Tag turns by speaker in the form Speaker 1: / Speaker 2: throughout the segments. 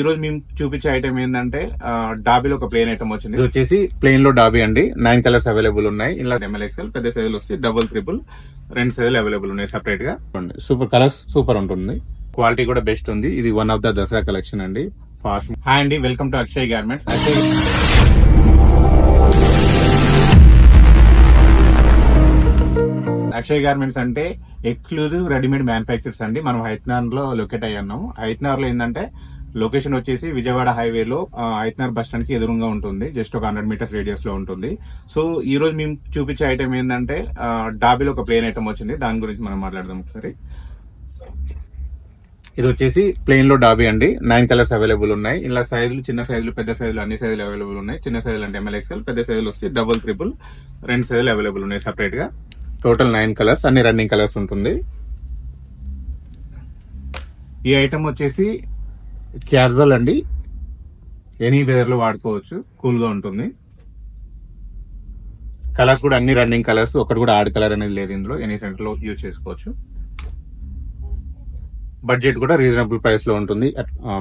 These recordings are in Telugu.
Speaker 1: ఈ రోజు మేము చూపించే ఐటమ్ ఏంటంటే డాబీలో ఒక ప్లేన్ ఐటమ్ వచ్చింది. ఇది వచ్చేసి ప్లేన్ లో డాబీ అండి. 9 కలర్స్ అవైలబుల్ ఉన్నాయి. ఇలా ML XL పెద్ద సైజులు వస్తే డబుల్ ట్రిపుల్ 2 సైజులు అవైలబుల్ ఉన్నాయి సెపరేట్ గా. సూపర్ కలర్స్ సూపర్ ఉంటుంది. క్వాలిటీ కూడా బెస్ట్ ఉంది. ఇది one of the Dasara collection అండి. ఫాస్ట్ హాయ్ అండి, welcome to Akshay garments. Akshay garments అంటే ఎక్స్క్లూజివ్ రెడీమేడ్ మ్యానుఫ్యాక్చర్స్ అండి. మనం హైత్నార్ లో లొకేట్ అయ్యి ఉన్నాము. హైత్నార్ లో ఏంటంటే లొకేషన్ వచ్చేసి విజయవాడ హైవే లో హైత్నార్ బస్ స్టాండ్ కి ఎదురుగా ఉంటుంది. జస్ట్ ఒక 100 మీటర్స్ రేడియస్ లో ఉంటుంది. సో ఈ రోజు మేము చూపించే ఐటమ్ ఏంటంటే డాబీలో ఒక ప్లేన్ ఐటమ్ వచ్చింది. దాని గురించి మనం మాట్లాడదాం ఒకసారి. ఇది వచ్చేసి ప్లేన్ లో డాబీ అండి. 9 కలర్స్ అవైలబుల్ ఉన్నాయి. ఇలా సైజులు చిన్న సైజులు పెద్ద సైజులు అన్ని సైజులు అవైలబుల్ ఉన్నాయి. చిన్న సైజులు అంటే ML XL, పెద్ద సైజులు వస్తే డబుల్ ట్రిపుల్ 2 సైజులు అవైలబుల్ ఉన్నాయి సెపరేట్ గా. టోటల్ 9 కలర్స్, అన్ని రన్నింగ్ కలర్స్ ఉంటుంది. ఈ ఐటమ్ వచ్చేసి క్యాజువల్ అండి. ఎనీ వెదర్ లో వాడుకోవచ్చు, కూల్ గా ఉంటుంది. కలర్స్ కూడా అన్ని రన్నింగ్ కలర్స్, ఒకటి కూడా ఆడ్ కలర్ అనేది లేదు ఇందులో. ఎనీ సెంటర్ లో యూజ్ చేసుకోవచ్చు. బడ్జెట్ కూడా రీజనబుల్ ప్రైస్ లో ఉంటుంది.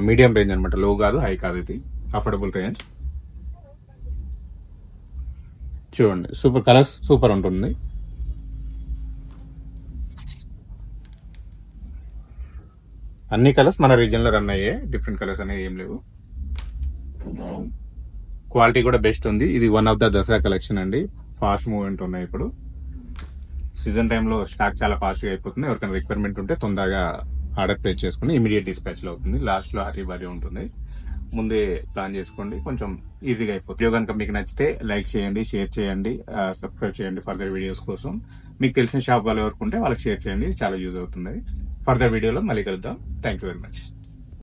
Speaker 1: మీడియం రేంజ్ అనమాట, లో కాదు హై కాదు, ఇది అఫోర్డబుల్ రేంజ్. చూడండి, సూపర్ కలర్స్ సూపర్ ఉంటుంది. అన్ని కలర్స్ మన రీజియన్ లో రన్ అయ్యాయి. డిఫరెంట్ కలర్స్ అనేది ఏం లేవు. క్వాలిటీ కూడా బెస్ట్ ఉంది. ఇది one of the Dasara collection అండి. ఫాస్ట్ మూవ్మెంట్ ఉన్నాయి. ఇప్పుడు సీజన్ టైంలో స్టాక్ చాలా ఫాస్ట్ గా అయిపోతుంది. ఎవరికైనా రిక్వైర్మెంట్ ఉంటే తొందరగా ఆర్డర్ ప్లేస్ చేసుకుని ఇమీడియట్ డిస్పాచ్ లో అవుతుంది. లాస్ట్ లో హరీ బరీ ఉంటుంది. ముందే ప్లాన్ చేసుకోండి, కొంచెం ఈజీగా అయిపోతుంది. వీడియో కనుక మీకు నచ్చితే లైక్ చేయండి, షేర్ చేయండి, సబ్స్క్రైబ్ చేయండి ఫర్దర్ వీడియోస్ కోసం. మీకు తెలిసిన షాప్ వాళ్ళు ఎవరికి ఉంటే వాళ్ళకి షేర్ చేయండి, చాలా యూజ్ అవుతుంది. ఫర్దర్ వీడియోలో మళ్ళీ కలుద్దాం. Thank you very much.